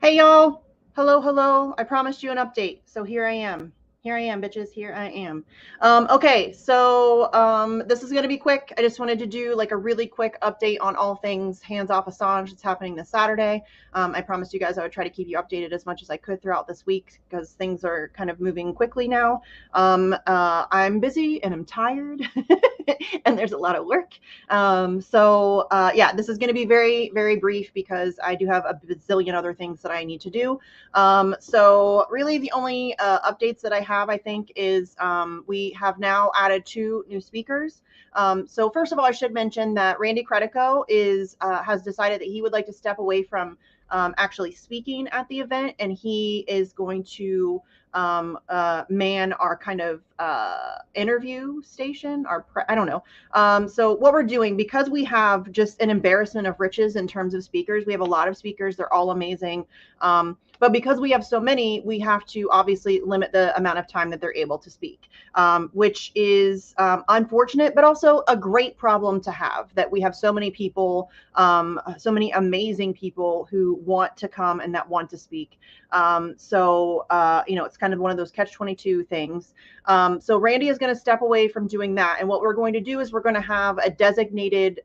Hey y'all. Hello, hello. I promised you an update. So here I am. Here I am, bitches. Here I am. Okay, so this is going to be quick. I just wanted to do like a really quick update on all things Hands Off Assange that's happening this Saturday. I promised you guys I would try to keep you updated as much as I could throughout this week because things are kind of moving quickly now. I'm busy and I'm tired, and there's a lot of work. Yeah, this is going to be very, very brief because I do have a bazillion other things that I need to do. So really the only updates that I have, I think, is we have now added two new speakers. So first of all, I should mention that Randy Credico has decided that he would like to step away from actually speaking at the event, and he is going to man our kind of interview station. I don't know. So what we're doing, because we have just an embarrassment of riches in terms of speakers, we have a lot of speakers. They're all amazing. But because we have so many, we have to obviously limit the amount of time that they're able to speak, which is unfortunate, but also a great problem to have, that we have so many people, so many amazing people who want to come and that want to speak. It's kind of one of those catch-22 things. So Randy is going to step away from doing that. And what we're going to do is we're going to have a designated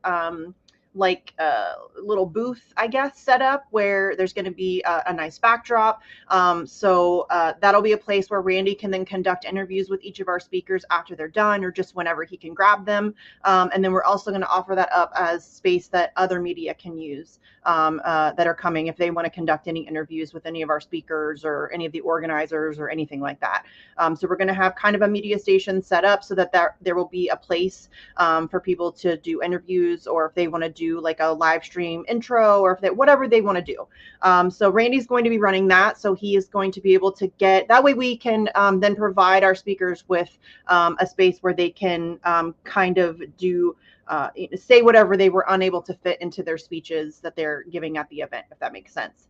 little booth, I guess, set up where there's going to be a nice backdrop. That'll be a place where Randy can then conduct interviews with each of our speakers after they're done, or just whenever he can grab them. And then we're also going to offer that up as space that other media can use that are coming if they want to conduct any interviews with any of our speakers or any of the organizers or anything like that. So we're going to have kind of a media station set up so that there will be a place for people to do interviews, or if they want to do like a live stream intro, or whatever they want to do. So Randy's going to be running that. So he is going to be able to get, that way we can then provide our speakers with a space where they can kind of do say whatever they were unable to fit into their speeches that they're giving at the event, if that makes sense.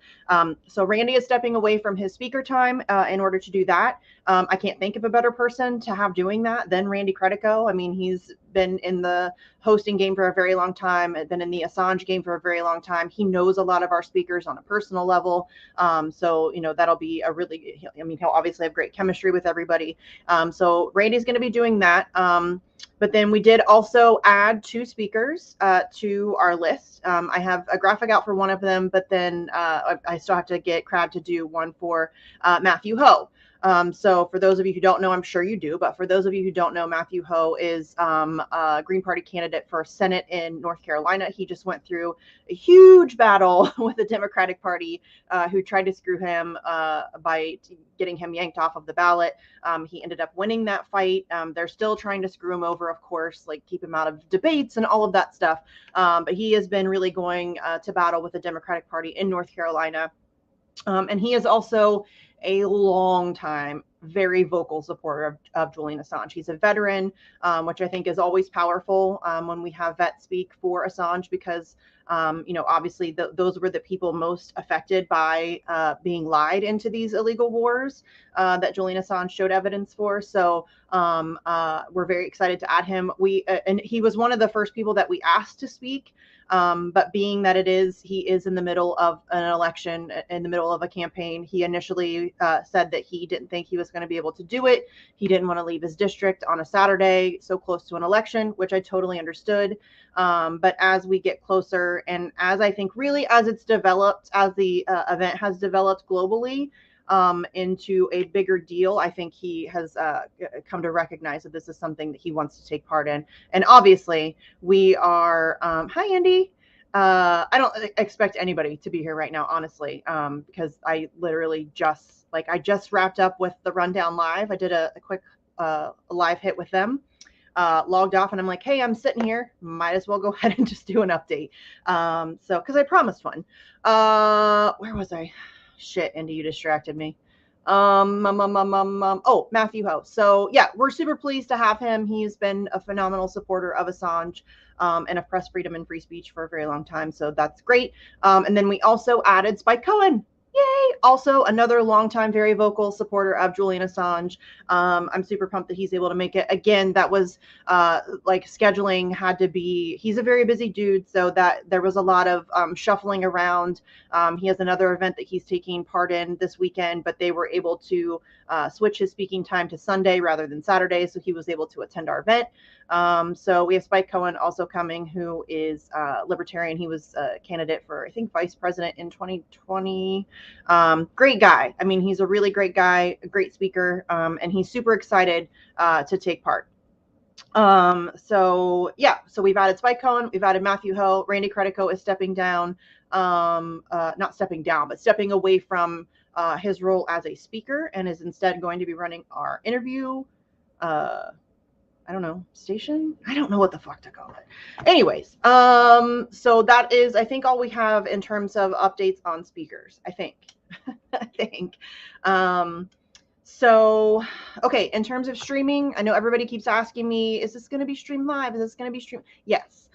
So Randy is stepping away from his speaker time in order to do that. I can't think of a better person to have doing that than Randy Credico. I mean, he's been in the hosting game for a very long time, been in the Assange game for a very long time. He knows a lot of our speakers on a personal level. That'll be he'll obviously have great chemistry with everybody. So Randy's going to be doing that. But then we did also add two speakers to our list. I have a graphic out for one of them, but then I still have to get Crab to do one for Matthew Ho. So for those of you who don't know, I'm sure you do, but for those of you who don't know, Matthew Ho is a Green Party candidate for Senate in North Carolina. He just went through a huge battle with the Democratic Party who tried to screw him by getting him yanked off of the ballot. He ended up winning that fight. They're still trying to screw him over, of course, like keep him out of debates and all of that stuff. But he has been really going to battle with the Democratic Party in North Carolina. And he is also a long time, very vocal supporter of Julian Assange. He's a veteran, which I think is always powerful when we have vets speak for Assange, because obviously those were the people most affected by being lied into these illegal wars that Julian Assange showed evidence for. So we're very excited to add him. And he was one of the first people that we asked to speak. But being that he is in the middle of an election, in the middle of a campaign, he initially said that he didn't think he was going to be able to do it. He didn't want to leave his district on a Saturday so close to an election, which I totally understood. But as we get closer, and as I think really as it's developed, as the event has developed globally, into a bigger deal, I think he has come to recognize that this is something that he wants to take part in. And obviously we are, hi Andy. I don't expect anybody to be here right now, honestly, because I literally just wrapped up with the Rundown Live. I did a quick live hit with them, logged off, and I'm like, hey, I'm sitting here, might as well go ahead and just do an update. Because I promised one. Where was I? Shit, Andy, you distracted me. Matthew Ho. So yeah, we're super pleased to have him. He's been a phenomenal supporter of Assange and of press freedom and free speech for a very long time. So that's great. And then we also added Spike Cohen. Yay! also another longtime, very vocal supporter of Julian Assange. I'm super pumped that he's able to make it. Again, that was like scheduling had to be, he's a very busy dude, so that there was a lot of shuffling around. He has another event that he's taking part in this weekend, but they were able to switch his speaking time to Sunday rather than Saturday, so he was able to attend our event. So we have Spike Cohen also coming, who is libertarian. He was a candidate for, I think, vice president in 2020. Great guy. I mean, he's a really great guy, a great speaker, and he's super excited to take part. So we've added Spike Cohen, we've added Matthew Ho. Randy Credico is stepping down, not stepping down, but stepping away from his role as a speaker, and is instead going to be running our interview I don't know, station? I don't know what the fuck to call it. Anyways, so that is, I think, all we have in terms of updates on speakers, I think. I think. So, okay, in terms of streaming, I know everybody keeps asking me, is this going to be streamed live? Is this going to be streamed? Yes.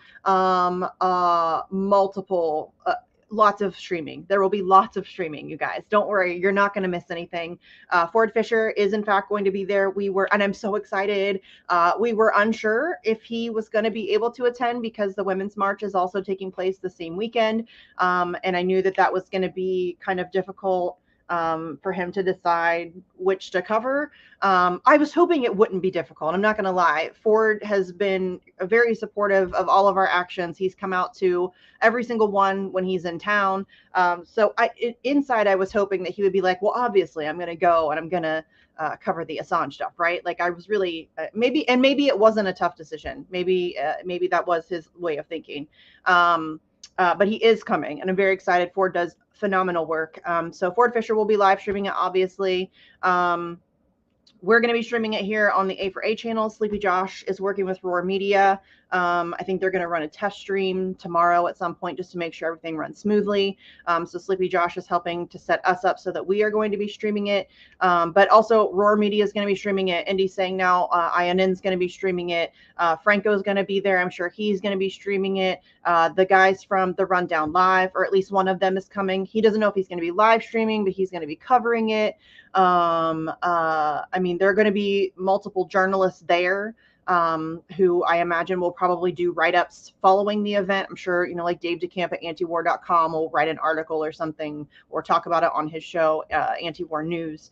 Multiple, lots of streaming. There will be lots of streaming, you guys. Don't worry, you're not going to miss anything. Ford Fisher is in fact going to be there. And I'm so excited. We were unsure if he was going to be able to attend because the Women's March is also taking place the same weekend. And I knew that was going to be kind of difficult for him to decide which to cover. I was hoping it wouldn't be difficult. I'm not going to lie. Ford has been very supportive of all of our actions. He's come out to every single one when he's in town. So inside, I was hoping that he would be like, well, obviously I'm going to go and I'm going to cover the Assange stuff, right? Like I was really maybe it wasn't a tough decision. Maybe that was his way of thinking. But he is coming, and I'm very excited. Ford does phenomenal work. So Ford Fisher will be live streaming it, obviously. We're going to be streaming it here on the A4A channel. Sleepy Josh is working with Roar Media. I think they're going to run a test stream tomorrow at some point just to make sure everything runs smoothly. So Sleepy Josh is helping to set us up so that we are going to be streaming it. But also Roar Media is going to be streaming it. Indy's saying now INN's going to be streaming it. Franco's going to be there. I'm sure he's going to be streaming it. The guys from the Rundown Live, or at least one of them, is coming. He doesn't know if he's going to be live streaming, but he's going to be covering it. I mean, there are going to be multiple journalists there who I imagine will probably do write-ups following the event. I'm sure, like Dave DeCamp at antiwar.com will write an article or something or talk about it on his show, Antiwar News.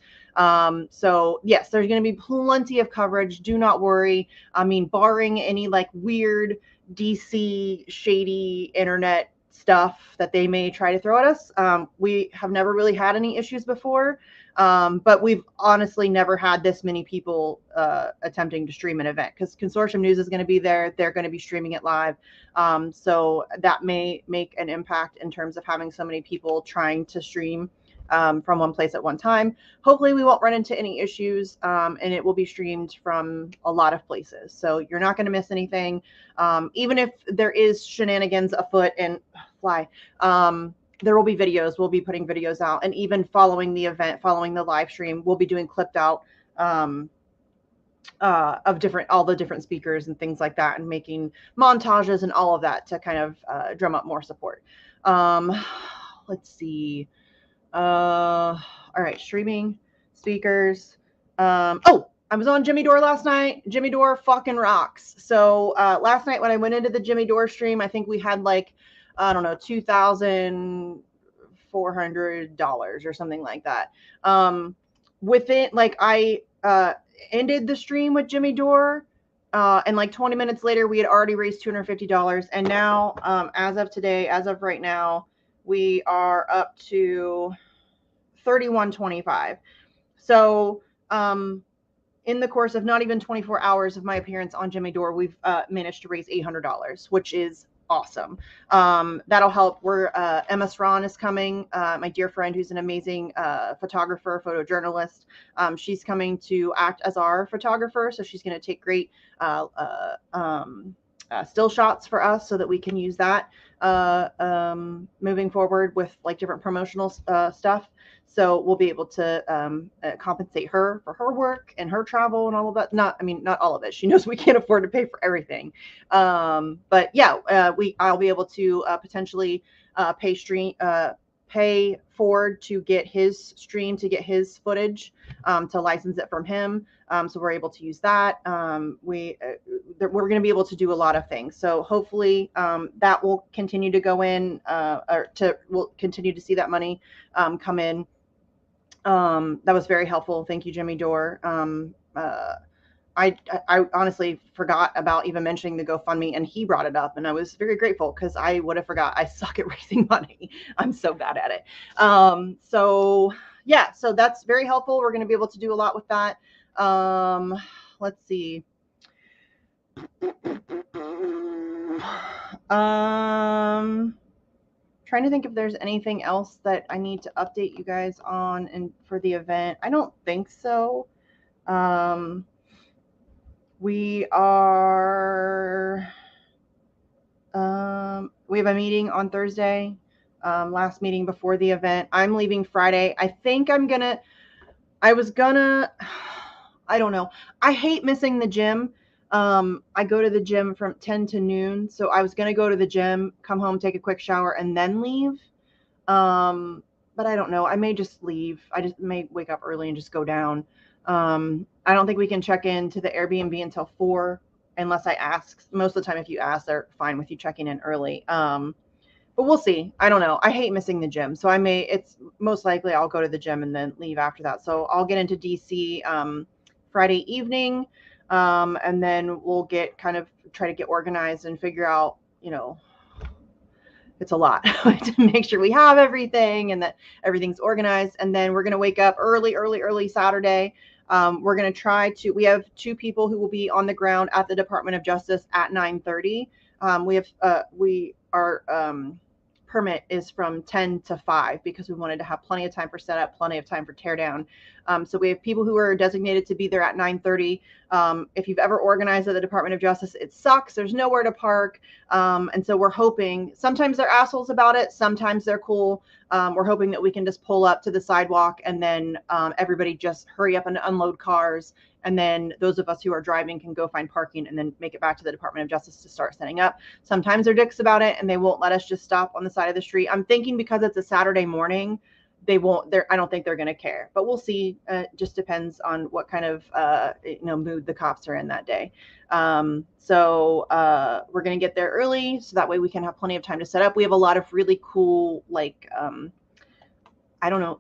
So yes, there's going to be plenty of coverage. Do not worry. I mean, barring any like weird DC shady internet stuff that they may try to throw at us. We have never really had any issues before. But we've honestly never had this many people attempting to stream an event, because Consortium News is going to be there. They're going to be streaming it live. So that may make an impact in terms of having so many people trying to stream from one place at one time. Hopefully we won't run into any issues, and it will be streamed from a lot of places. So you're not going to miss anything. Even if there is shenanigans afoot and there will be videos. We'll be putting videos out, and even following the event, following the live stream, we'll be doing clipped out of all the different speakers and things like that, and making montages and all of that to kind of drum up more support. Let's see. All right, streaming, speakers. Oh, I was on Jimmy Dore last night. Jimmy Dore fucking rocks. So last night when I went into the Jimmy Dore stream, I think we had like, I don't know, $2,400 or something like that. Within, like, I ended the stream with Jimmy Dore, and like 20 minutes later, we had already raised $250. And now, as of today, as of right now, we are up to $31.25. So, in the course of not even 24 hours of my appearance on Jimmy Dore, we've managed to raise $800, which is awesome. That'll help. Emma Sron is coming, my dear friend who's an amazing photographer, photojournalist. She's coming to act as our photographer, so she's going to take great still shots for us so that we can use that moving forward with like different promotional stuff. So we'll be able to compensate her for her work and her travel and all of that. Not all of it. She knows we can't afford to pay for everything. But yeah, I'll be able to potentially pay pay Ford to get his stream, to get his footage, to license it from him. So we're able to use that. We're going to be able to do a lot of things. So hopefully that will continue to go in, we'll continue to see that money come in. That was very helpful. Thank you, Jimmy Dore. I honestly forgot about even mentioning the GoFundMe, and he brought it up, and I was very grateful because I would have forgot. I suck at raising money. I'm so bad at it. So yeah, so that's very helpful. We're going to be able to do a lot with that. Let's see. Trying to think if there's anything else that I need to update you guys on and for the event. I don't think so. We have a meeting on Thursday, last meeting before the event. I'm leaving Friday. I think I don't know. I hate missing the gym. I go to the gym from 10 to noon. So I was going to go to the gym, come home, take a quick shower, and then leave. But I don't know. I may just leave. I just may wake up early and just go down. I don't think we can check into the Airbnb until 4 unless I ask. Most of the time, if you ask, they're fine with you checking in early. But we'll see. I don't know. I hate missing the gym. So it's most likely I'll go to the gym and then leave after that. So I'll get into DC Friday evening. And then we'll try to get organized and figure out, it's a lot to make sure we have everything and that everything's organized. And then we're going to wake up early Saturday. We're going to we have 2 people who will be on the ground at the Department of Justice at 9:30. Our permit is from 10 to 5 because we wanted to have plenty of time for setup, plenty of time for teardown. So we have people who are designated to be there at 9:30. If you've ever organized at the Department of Justice, it sucks. There's nowhere to park. And so we're hoping, sometimes they're assholes about it. Sometimes they're cool. We're hoping that we can just pull up to the sidewalk and then everybody just hurry up and unload cars. And then those of us who are driving can go find parking and then make it back to the Department of Justice to start setting up. Sometimes they're dicks about it and they won't let us just stop on the side of the street. I'm thinking because it's a Saturday morning, I don't think they're going to care, but we'll see. Just depends on what kind of, mood the cops are in that day. So we're going to get there early so that way we can have plenty of time to set up. We have a lot of really cool,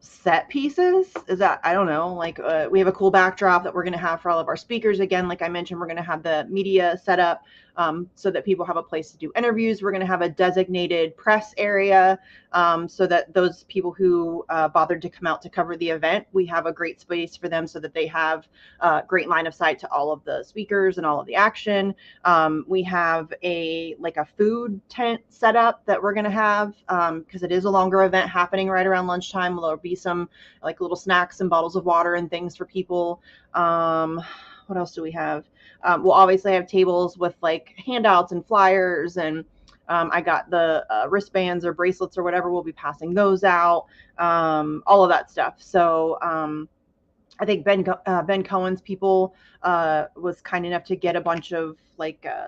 set pieces. We have a cool backdrop that we're going to have for all of our speakers. Again, like I mentioned, we're going to have the media set up so that people have a place to do interviews. We're going to have a designated press area so that those people who bothered to come out to cover the event, we have a great space for them so that they have a great line of sight to all of the speakers and all of the action. We have a food tent set up that we're going to have because it is a longer event happening right around lunchtime. There'll be some little snacks and bottles of water and things for people. What else do we have? We'll obviously have tables with handouts and flyers, and I got the wristbands or bracelets or whatever. We'll be passing those out, all of that stuff. So I think Ben Cohen's people was kind enough to get a bunch of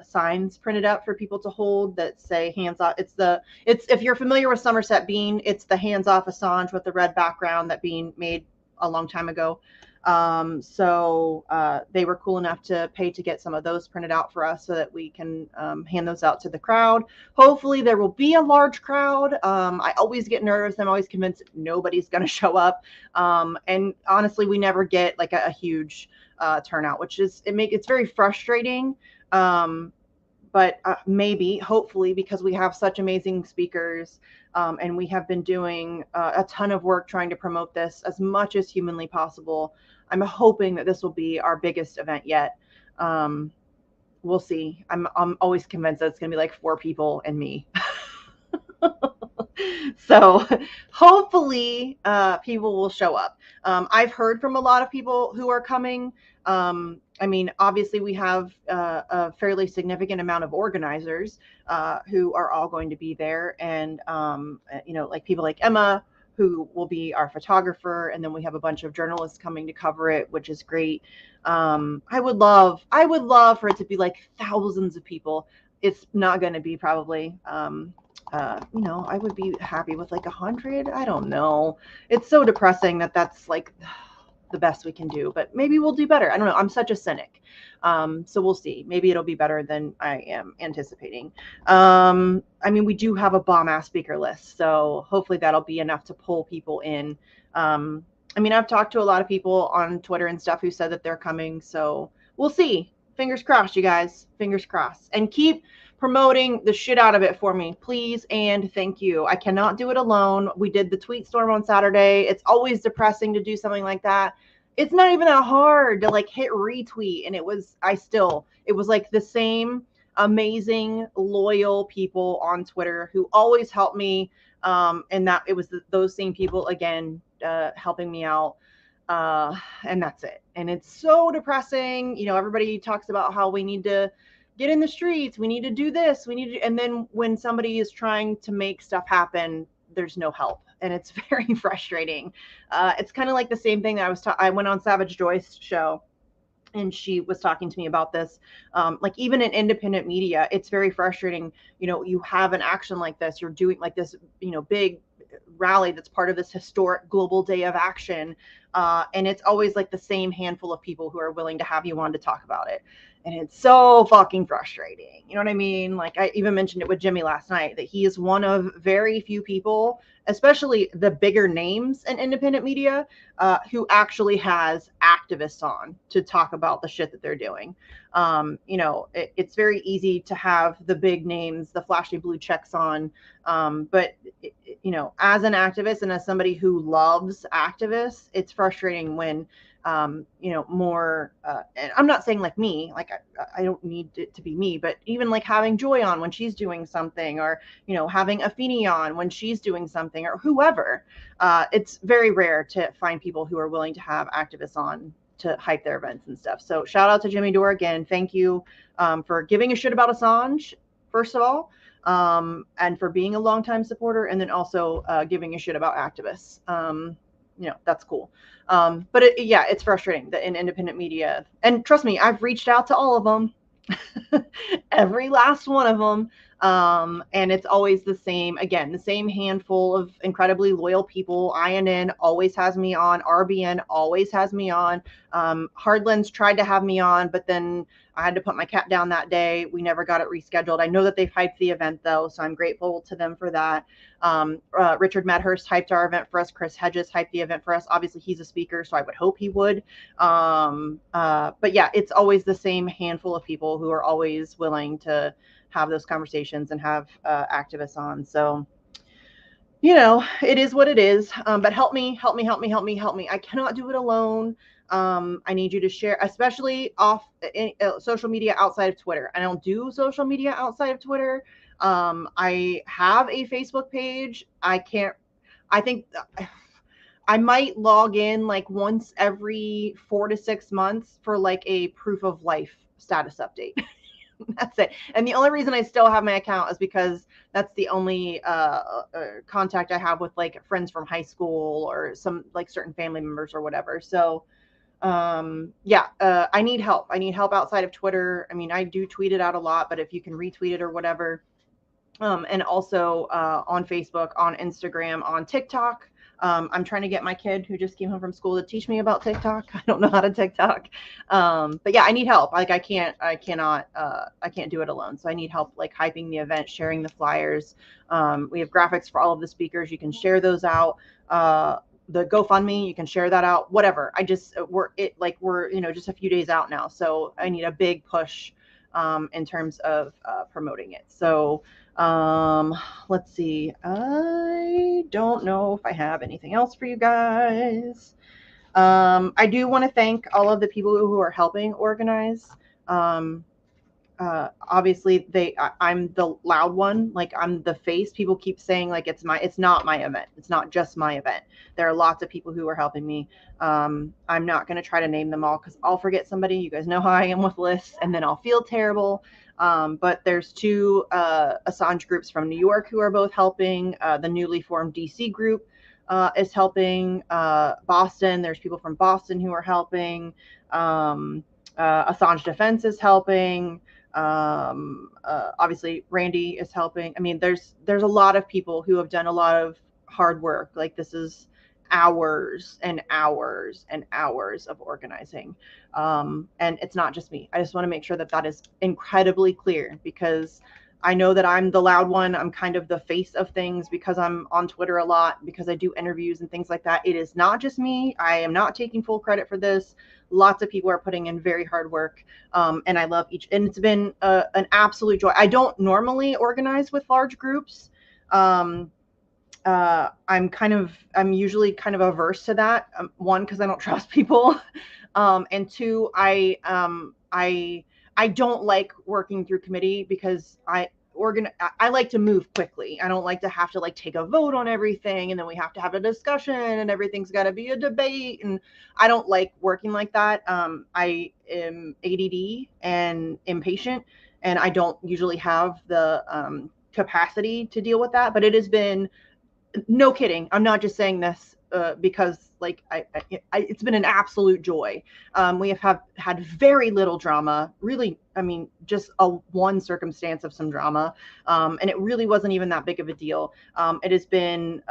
signs printed up for people to hold that say "Hands Off." It's if you're familiar with Somerset Bean, it's the "Hands Off Assange" with the red background that Bean made a long time ago. So they were cool enough to pay to get some of those printed out for us so that we can hand those out to the crowd. Hopefully there will be a large crowd. I always get nervous. I'm always convinced nobody's going to show up. And honestly, we never get a huge turnout, which is, it's very frustrating. But hopefully, because we have such amazing speakers and we have been doing a ton of work trying to promote this as much as humanly possible, I'm hoping that this will be our biggest event yet. We'll see. I'm always convinced that it's going to be 4 people and me. So hopefully people will show up. I've heard from a lot of people who are coming. Obviously we have a fairly significant amount of organizers who are all going to be there. And, people like Emma, who will be our photographer. And then we have a bunch of journalists coming to cover it, which is great. I would love for it to be thousands of people. It's not going to be probably, I would be happy with like 100. I don't know. It's so depressing that that's like the best we can do, but maybe we'll do better. I don't know. I'm such a cynic. So we'll see. Maybe it'll be better than I am anticipating. I mean, we do have a bomb ass speaker list, so hopefully that'll be enough to pull people in. I mean, I've talked to a lot of people on Twitter and stuff who said that they're coming, so we'll see. Fingers crossed, you guys. Fingers crossed. And keep promoting the shit out of it for me, please and thank you. I cannot do it alone. We did the tweet storm on Saturday. It's always depressing to do something like that. It's not even that hard to like hit retweet, and it was like the same amazing loyal people on Twitter who always help me, and that it was those same people again helping me out, and that's it. And it's so depressing. Everybody talks about how we need to get in the streets, we need to do this, and then when somebody is trying to make stuff happen, there's no help, and it's very frustrating. It's kind of like the same thing that I went on Savage Joy's show, and she was talking to me about this. Like even in independent media, it's very frustrating. You have an action like this, you're doing like this, big rally that's part of this historic global day of action, and it's always like the same handful of people who are willing to have you on to talk about it. And it's so fucking frustrating. You know what I mean? Like I even mentioned it with Jimmy last night, that he is one of very few people, especially the bigger names in independent media, who actually has activists on to talk about the shit that they're doing. It's very easy to have the big names, the flashy blue checks on, but as an activist and as somebody who loves activists, it's frustrating when more, and I'm not saying like me, like I don't need it to be me, but even like having Joy on when she's doing something, or having Afeni on when she's doing something, or whoever. It's very rare to find people who are willing to have activists on to hype their events and stuff. So shout out to Jimmy Dore again. Thank you for giving a shit about Assange, first of all, and for being a longtime supporter, and then also giving a shit about activists. That's cool. But it's frustrating that in independent media, and trust me, I've reached out to all of them, every last one of them. And it's always the same handful of incredibly loyal people. INN always has me on. RBN always has me on. Hardlands tried to have me on, but then I had to put my cat down that day. We never got it rescheduled. I know that they've hyped the event though, so I'm grateful to them for that. Richard Medhurst hyped our event for us. Chris Hedges hyped the event for us. Obviously he's a speaker, so I would hope he would. But yeah, it's always the same handful of people who are always willing to have those conversations and have activists on. So, it is what it is. But help me. I cannot do it alone. I need you to share, especially off social media outside of Twitter. I don't do social media outside of Twitter. I have a Facebook page. I think I might log in like once every 4 to 6 months for like a proof of life status update. That's it. And the only reason I still have my account is because that's the only contact I have with like friends from high school or some like certain family members or whatever. So I need help. I need help outside of Twitter. I mean, I do tweet it out a lot, but if you can retweet it or whatever. And also on Facebook, on Instagram, on TikTok. I'm trying to get my kid who just came home from school to teach me about TikTok. I don't know how to TikTok. But yeah, I need help. Like I can't do it alone. So I need help like hyping the event, sharing the flyers. We have graphics for all of the speakers. You can share those out. The GoFundMe, you can share that out, whatever. We're just a few days out now. So I need a big push in terms of promoting it. So let's see. I don't know if I have anything else for you guys. I do want to thank all of the people who are helping organize. Obviously I'm the loud one, like I'm the face. People keep saying like it's not my event. It's not just my event. There are lots of people who are helping me. I'm not going to try to name them all because I'll forget somebody. You guys know how I am with lists, and then I'll feel terrible. But there's 2 Assange groups from New York who are both helping. The newly formed DC group is helping. Boston, there's people from Boston who are helping. Assange Defense is helping. Obviously Randy is helping. I mean, there's a lot of people who have done a lot of hard work. Like, this is hours and hours and hours of organizing. And it's not just me. I just want to make sure that that is incredibly clear, because I know that I'm the loud one. I'm kind of the face of things because I'm on Twitter a lot, because I do interviews and things like that. It is not just me. I am not taking full credit for this. Lots of people are putting in very hard work, and I love each. And it's been an absolute joy. I don't normally organize with large groups. I'm usually kind of averse to that. One, because I don't trust people, and two, I don't like working through committee, because I like to move quickly. I don't like to have to like take a vote on everything, and then we have to have a discussion, and everything's got to be a debate, and I don't like working like that. I am ADD and impatient, and I don't usually have the capacity to deal with that. But it has been, no kidding, I'm not just saying this because like it's been an absolute joy. We have had very little drama, really. I mean, just one circumstance of some drama, and it really wasn't even that big of a deal. It has been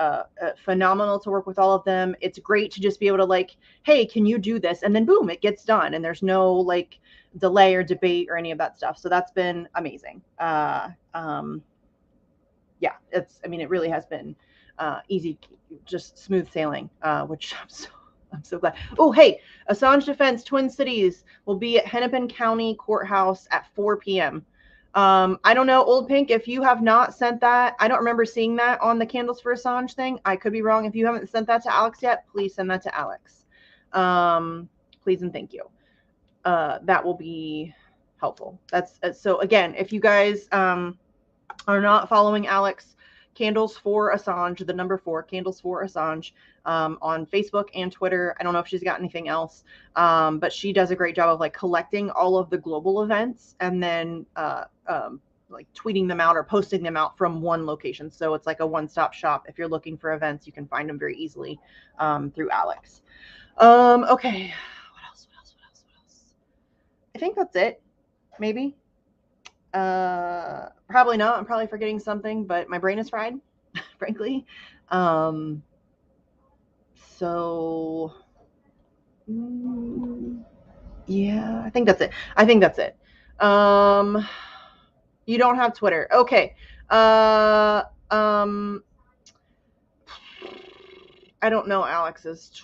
phenomenal to work with all of them. It's great to just be able to like, hey, can you do this, and then boom, it gets done, and there's no like delay or debate or any of that stuff. So that's been amazing. Yeah, I mean, it really has been easy, just smooth sailing, which I'm so glad. Oh, hey, Assange Defense Twin Cities will be at Hennepin County Courthouse at 4 p.m. I don't know, Old Pink, if you have not sent that, I don't remember seeing that on the Candles for Assange thing. I could be wrong. If you haven't sent that to Alex yet, please send that to Alex. Please and thank you. That will be helpful. That's so again, if you guys are not following Alex, Candles for Assange, the number 4, Candles for Assange, on Facebook and Twitter. I don't know if she's got anything else, but she does a great job of like collecting all of the global events and then like tweeting them out or posting them out from one location. So it's like a one-stop shop. If you're looking for events, you can find them very easily through Alex. Okay. What else? I think that's it. Maybe. Probably not. I'm probably forgetting something, but my brain is fried, frankly. So yeah, I think that's it. You don't have Twitter. Okay. I don't know Alex's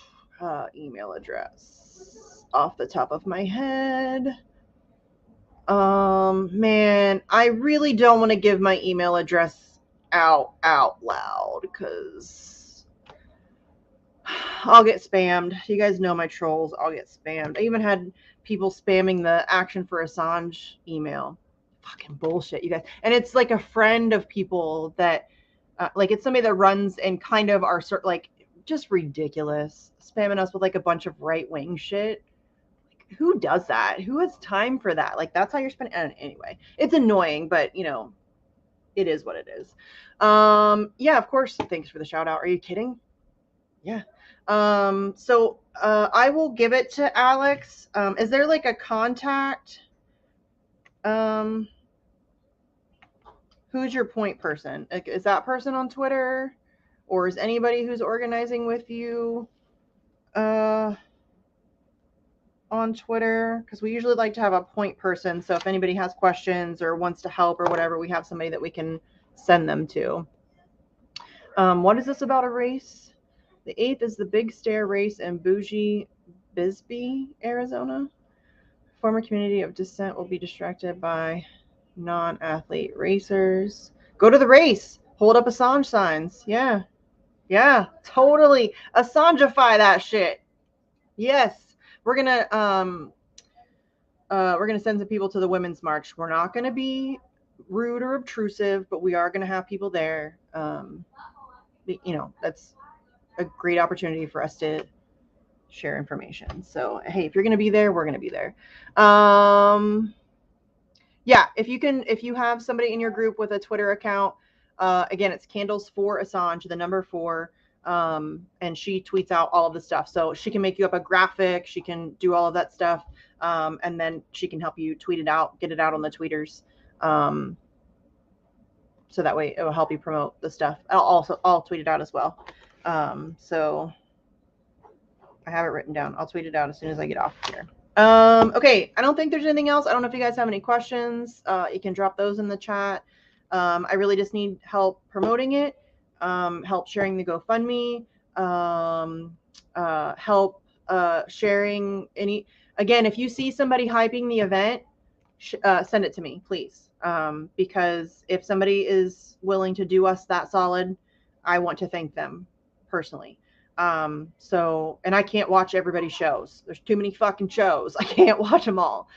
email address off the top of my head. Man, I really don't want to give my email address out loud, because I'll get spammed. You guys know my trolls. I'll get spammed. I even had people spamming the Action for Assange email. Fucking bullshit, you guys. And it's like a friend of people that, like, it's somebody that runs and kind of are like just ridiculous, spamming us with like a bunch of right-wing shit. Who does that? Who has time for that? Like, that's how you're spending. Anyway, it's annoying, but you know, it is what it is. Yeah, of course. Thanks for the shout out. Are you kidding? Yeah. So I will give it to Alex. Is there like a contact? Who's your point person? Is that person on Twitter, or is anybody who's organizing with you on Twitter? Because we usually like to have a point person, so if anybody has questions or wants to help or whatever, we have somebody that we can send them to. What is this about a race? The 8th is the Big Stair race in Bougie, Bisbee, Arizona. Former community of dissent will be distracted by non-athlete racers. Go to the race. Hold up Assange signs. Yeah, totally. Assangeify that shit. Yes. We're gonna send some people to the Women's March. We're not gonna be rude or obtrusive, but we are gonna have people there. You know, that's a great opportunity for us to share information. So hey, if you're gonna be there, we're gonna be there. Yeah, if you have somebody in your group with a Twitter account, again, it's Candles for Assange, the number 4. and she tweets out all of the stuff. So she can make you up a graphic, she can do all of that stuff, and then she can help you tweet it out, get it out on the tweeters. So that way it will help you promote the stuff. I'll tweet it out as well. So I have it written down. I'll tweet it out as soon as I get off here. Okay, I don't think there's anything else. I don't know if you guys have any questions. You can drop those in the chat. I really just need help promoting it, help sharing the GoFundMe, help sharing any. Again, if you see somebody hyping the event, send it to me, please. Because if somebody is willing to do us that solid, I want to thank them personally. So, and I can't watch everybody's shows. There's too many fucking shows. I can't watch them all.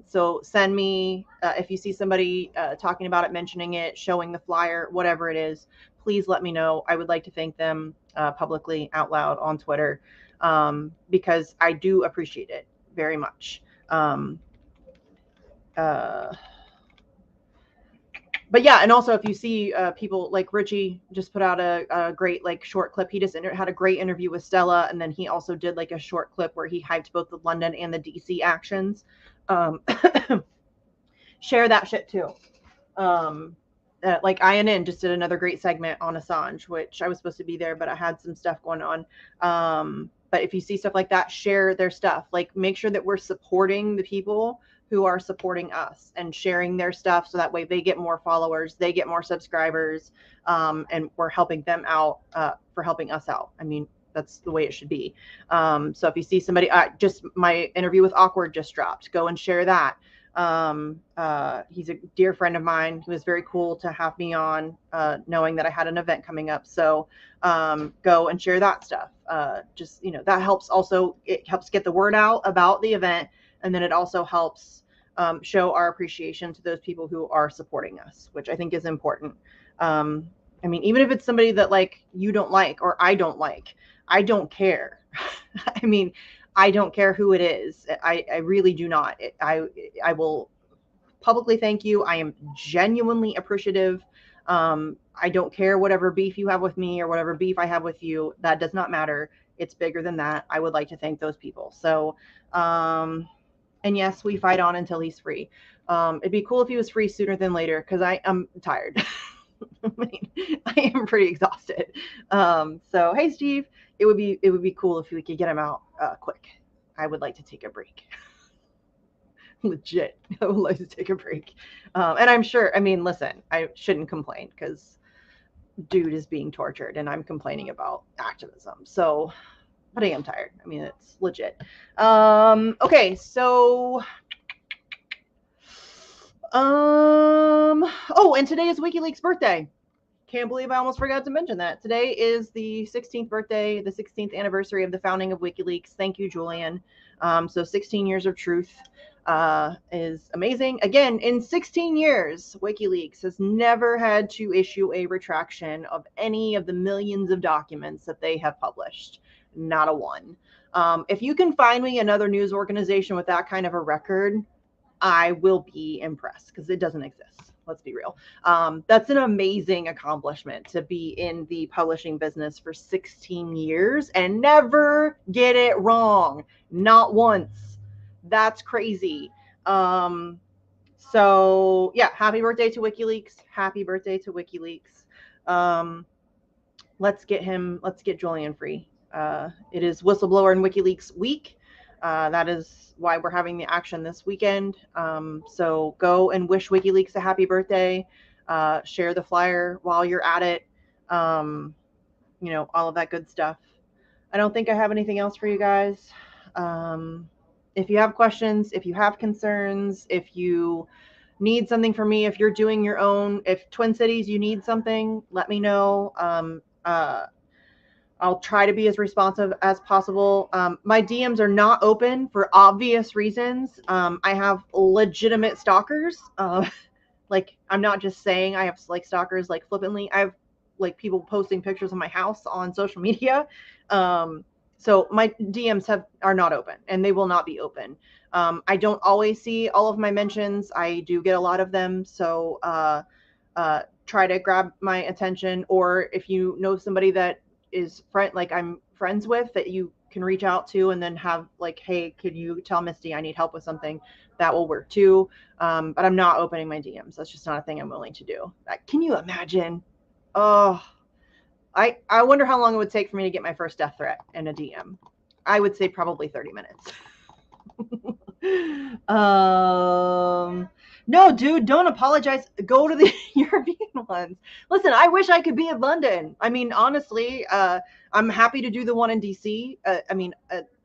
So send me, if you see somebody talking about it, mentioning it, showing the flyer, whatever it is, please let me know. I would like to thank them publicly out loud on Twitter, because I do appreciate it very much. But yeah, and also if you see people like Richie just put out a great like short clip. He just had a great interview with Stella, and then he also did like a short clip where he hyped both the London and the DC actions. Share that shit too. Like INN just did another great segment on Assange, which I was supposed to be there, but I had some stuff going on. But if you see stuff like that, share their stuff. Like make sure that we're supporting the people who are supporting us and sharing their stuff, so that way they get more followers, they get more subscribers, and we're helping them out for helping us out. I mean, that's the way it should be. So if you see somebody, just my interview with Awkward just dropped, go and share that. He's a dear friend of mine. He was very cool to have me on, knowing that I had an event coming up. So go and share that stuff. Just, that helps also, it helps get the word out about the event. And then it also helps show our appreciation to those people who are supporting us, which I think is important. I mean, even if it's somebody that like you don't like or I don't like, I don't care. I mean, I don't care who it is. I really do not. I will publicly thank you. I am genuinely appreciative. I don't care whatever beef you have with me or whatever beef I have with you. That does not matter. It's bigger than that. I would like to thank those people. So, and yes, we fight on until he's free. It'd be cool if he was free sooner than later, because I am tired. I mean, I am pretty exhausted. So hey, Steve, it would be cool if we could get him out quick. I would like to take a break. Legit, I would like to take a break. And I'm sure, I mean, listen, I shouldn't complain because dude is being tortured and I'm complaining about activism. So, but I am tired. I mean, it's legit. Okay, so oh, and today is WikiLeaks' birthday. Can't believe I almost forgot to mention that. Today is the 16th birthday, the 16th anniversary of the founding of WikiLeaks. Thank you, Julian. So 16 years of truth is amazing. Again, in 16 years, WikiLeaks has never had to issue a retraction of any of the millions of documents that they have published. Not a one. If you can find me another news organization with that kind of a record, I will be impressed, because it doesn't exist. Let's be real. That's an amazing accomplishment, to be in the publishing business for 16 years and never get it wrong. Not once. That's crazy. So yeah, happy birthday to WikiLeaks. Happy birthday to WikiLeaks. Let's get Julian free. It is Whistleblower and WikiLeaks week. That is why we're having the action this weekend. So go and wish WikiLeaks a happy birthday. Share the flyer while you're at it. All of that good stuff. I don't think I have anything else for you guys. If you have questions, if you have concerns, if you need something from me, if you're doing your own, if Twin Cities, you need something, let me know. I'll try to be as responsive as possible. My DMs are not open for obvious reasons. I have legitimate stalkers. Like, I'm not just saying I have like stalkers like flippantly. I have like people posting pictures of my house on social media. So my DMs are not open, and they will not be open. I don't always see all of my mentions. I do get a lot of them. So try to grab my attention, or if you know somebody that is like I'm friends with, that you can reach out to and then have like, hey, could you tell Misty I need help with something? That will work too. But I'm not opening my DMs. That's just not a thing I'm willing to do. Can you imagine? Oh, I wonder how long it would take for me to get my first death threat in a DM. I would say probably 30 minutes. No, dude, don't apologize. Go to the European ones. Listen, I wish I could be in London. I mean, honestly, I'm happy to do the one in DC.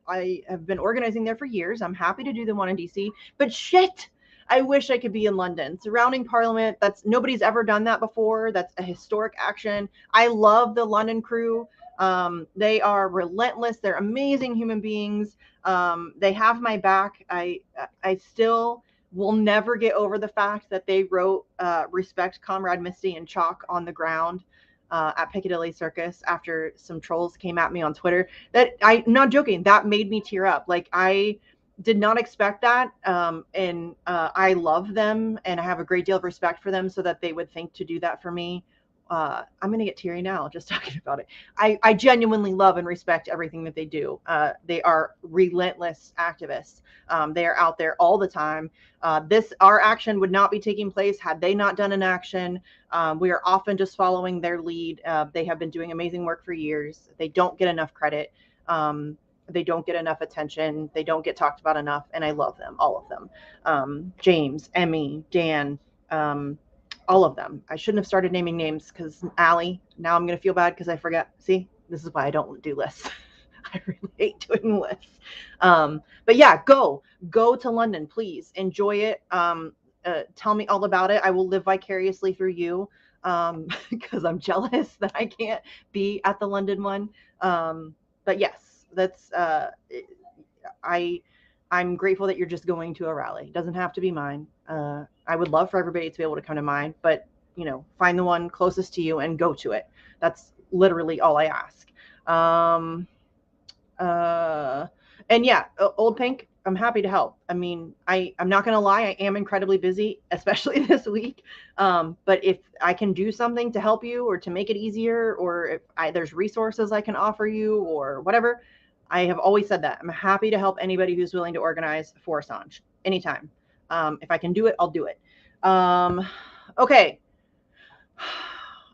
I have been organizing there for years. I'm happy to do the one in DC, but shit, I wish I could be in London. Surrounding Parliament, nobody's ever done that before. That's a historic action. I love the London crew. They are relentless. They're amazing human beings. They have my back. I still will never get over the fact that they wrote "Respect Comrade Misty" in chalk on the ground at Piccadilly Circus after some trolls came at me on Twitter. I'm not joking. That made me tear up. Like, I did not expect that. And I love them and I have a great deal of respect for them, so that they would think to do that for me. I'm going to get teary now just talking about it. I genuinely love and respect everything that they do. They are relentless activists. They are out there all the time. Our action would not be taking place had they not done an action. We are often just following their lead. They have been doing amazing work for years. They don't get enough credit. They don't get enough attention. They don't get talked about enough. And I love them, all of them. James, Emmy, Dan, all of them. I shouldn't have started naming names because Allie, now I'm going to feel bad because I forget. See, this is why I don't do lists. I really hate doing lists. But yeah, go to London, please. Enjoy it. Tell me all about it. I will live vicariously through you because I'm jealous that I can't be at the London one. But yes, that's I'm grateful that you're just going to a rally. It doesn't have to be mine. I would love for everybody to be able to come to mine, but find the one closest to you and go to it. That's literally all I ask. And yeah, Old Pink, I'm happy to help. I mean, I'm not going to lie. I am incredibly busy, especially this week. But if I can do something to help you or to make it easier, or if there's resources I can offer you or whatever, I have always said that. I'm happy to help anybody who's willing to organize for Assange anytime. If I can do it, I'll do it. Okay.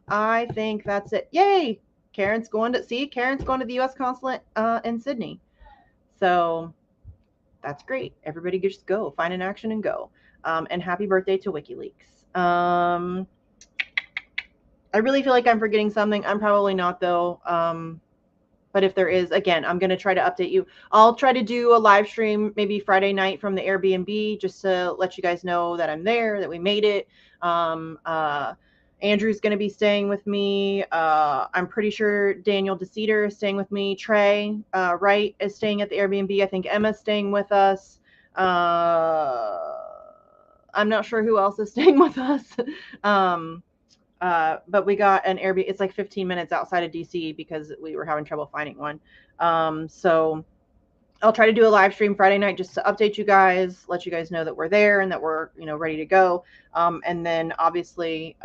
I think that's it. Yay! Karen's going to the U.S. consulate in Sydney. So that's great. Everybody just go. Find an action and go. And happy birthday to WikiLeaks. I really feel like I'm forgetting something. I'm probably not, though. But if there is, again, I'm going to try to update you. I'll try to do a live stream maybe Friday night from the Airbnb just to let you guys know that I'm there, that we made it. Andrew's going to be staying with me. I'm pretty sure Daniel DeCeter is staying with me. Trey Wright is staying at the Airbnb. I think Emma's staying with us. I'm not sure who else is staying with us. But we got an Airbnb. It's like 15 minutes outside of DC because we were having trouble finding one. So I'll try to do a live stream Friday night just to update you guys, let you guys know that we're there and that we're, ready to go. And then obviously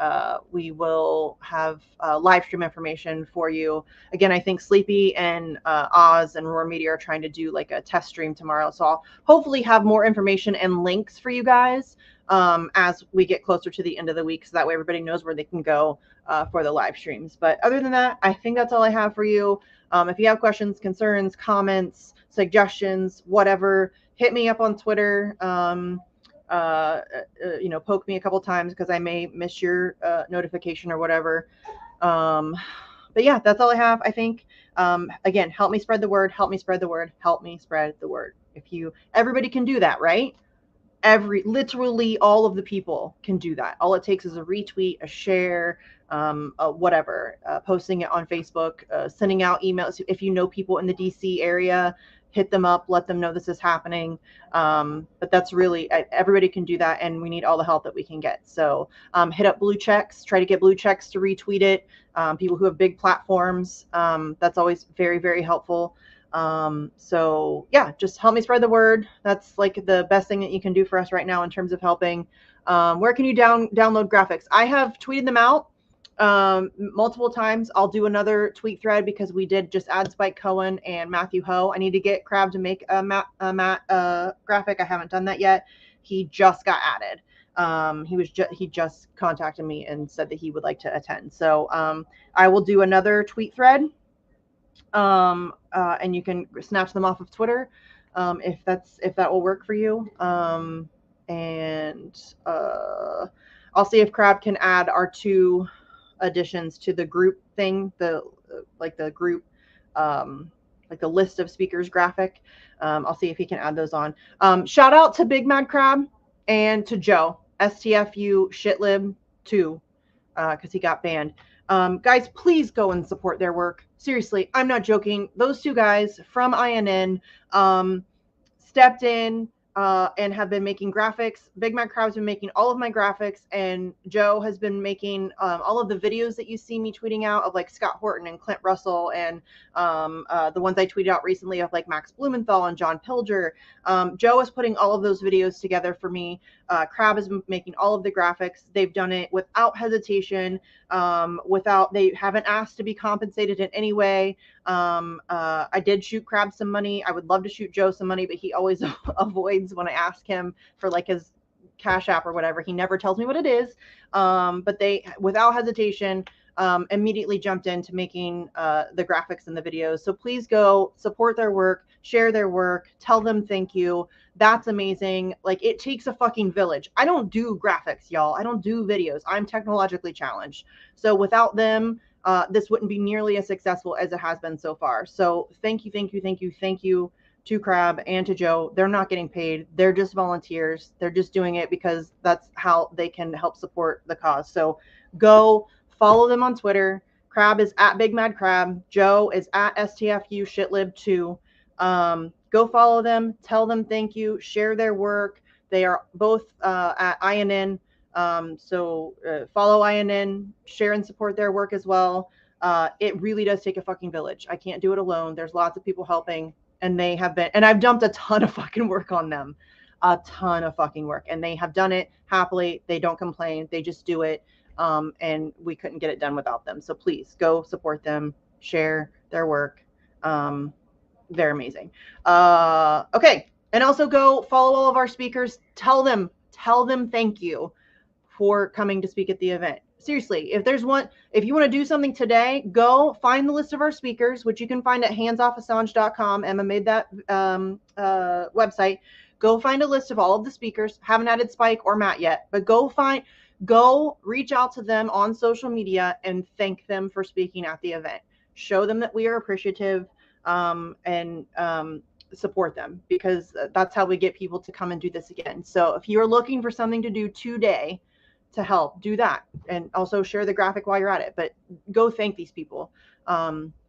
we will have live stream information for you. Again, I think Sleepy and Oz and Roar Media are trying to do like a test stream tomorrow. So I'll hopefully have more information and links for you guys as we get closer to the end of the week, so that way everybody knows where they can go for the live streams. But other than that, I think that's all I have for you. If you have questions, concerns, comments, suggestions, whatever, hit me up on Twitter. Poke me a couple times because I may miss your notification or whatever. But yeah, that's all I have, I think. Again, help me spread the word, help me spread the word, help me spread the word. Everybody can do that, right? Literally all of the people can do that. All it takes is a retweet, a share, whatever, posting it on Facebook, sending out emails. If you know people in the DC area, hit them up, let them know this is happening. But that's really, everybody can do that, and we need all the help that we can get. So hit up blue checks, try to get blue checks to retweet it. People who have big platforms, that's always very, very helpful. So yeah, just help me spread the word. That's like the best thing that you can do for us right now in terms of helping. Where can you download graphics? I have tweeted them out. multiple times. I'll do another tweet thread because we did just add Spike Cohen and Matthew Ho. I need to get Crab to make a Matt graphic. I haven't done that yet. He just got added. He just contacted me and said that he would like to attend. So I will do another tweet thread, and you can snatch them off of Twitter if that will work for you. And I'll see if Crab can add our 2 additions to the group thing, the group, like the list of speakers graphic. I'll see if he can add those on. Shout out to Big Mad Crab and to Joe, STFU shitlib 2, because he got banned. Guys, please go and support their work. Seriously, I'm not joking. Those 2 guys from INN stepped in and have been making graphics. Big Mac Crab's been making all of my graphics, and Joe has been making all of the videos that you see me tweeting out of like Scott Horton and Clint Russell, and the ones I tweeted out recently of like Max Blumenthal and John Pilger. Joe is putting all of those videos together for me. Crab is making all of the graphics. They've done it without hesitation, they haven't asked to be compensated in any way. I did shoot Crab some money. I would love to shoot Joe some money, but he always avoids when I ask him for like his Cash App or whatever. He never tells me what it is. But they, without hesitation, immediately jumped into making the graphics and the videos. So please go support their work, share their work, tell them thank you. That's amazing. Like, it takes a fucking village. I don't do graphics, y'all. I don't do videos. I'm technologically challenged. So without them, this wouldn't be nearly as successful as it has been so far. So thank you to Crab and to Joe. They're not getting paid. They're just volunteers. They're just doing it because that's how they can help support the cause. So go follow them on Twitter. Crab is at Big Mad Crab. Joe is at STFU shitlib 2. Go follow them. Tell them thank you. Share their work. They are both at INN. So follow INN, share and support their work as well. It really does take a fucking village. I can't do it alone. There's lots of people helping, and they have been, and I've dumped a ton of fucking work on them, a ton of fucking work, and they have done it happily. They don't complain. They just do it. And we couldn't get it done without them. So please go support them, share their work. They're amazing. Okay. And also go follow all of our speakers. Tell them thank you for coming to speak at the event. Seriously, if you want to do something today, go find the list of our speakers, which you can find at handsoffassange.com. Emma made that website. Go find a list of all of the speakers. Haven't added Spike or Matt yet, but go reach out to them on social media and thank them for speaking at the event. Show them that we are appreciative, and support them, because that's how we get people to come and do this again. So if you're looking for something to do today to help, do that, and also share the graphic while you're at it. But go thank these people.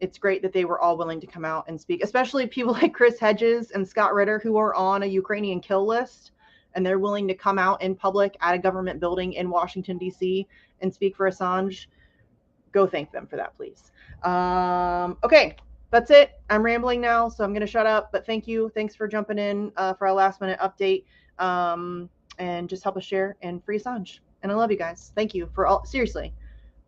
It's great that they were all willing to come out and speak, especially people like Chris Hedges and Scott Ritter, who are on a Ukrainian kill list, and they're willing to come out in public at a government building in Washington, D.C. and speak for Assange. Go thank them for that, please. Okay, that's it. I'm rambling now, so I'm going to shut up. But thank you. Thanks for jumping in for a last-minute update, and just help us share and free Assange. And I love you guys. Thank you for all. Seriously,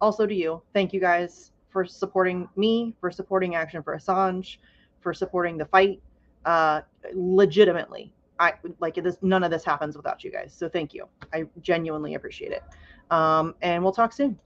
also to you. Thank you guys for supporting me, for supporting Action for Assange, for supporting the fight. Legitimately, none of this happens without you guys. So thank you. I genuinely appreciate it. And we'll talk soon.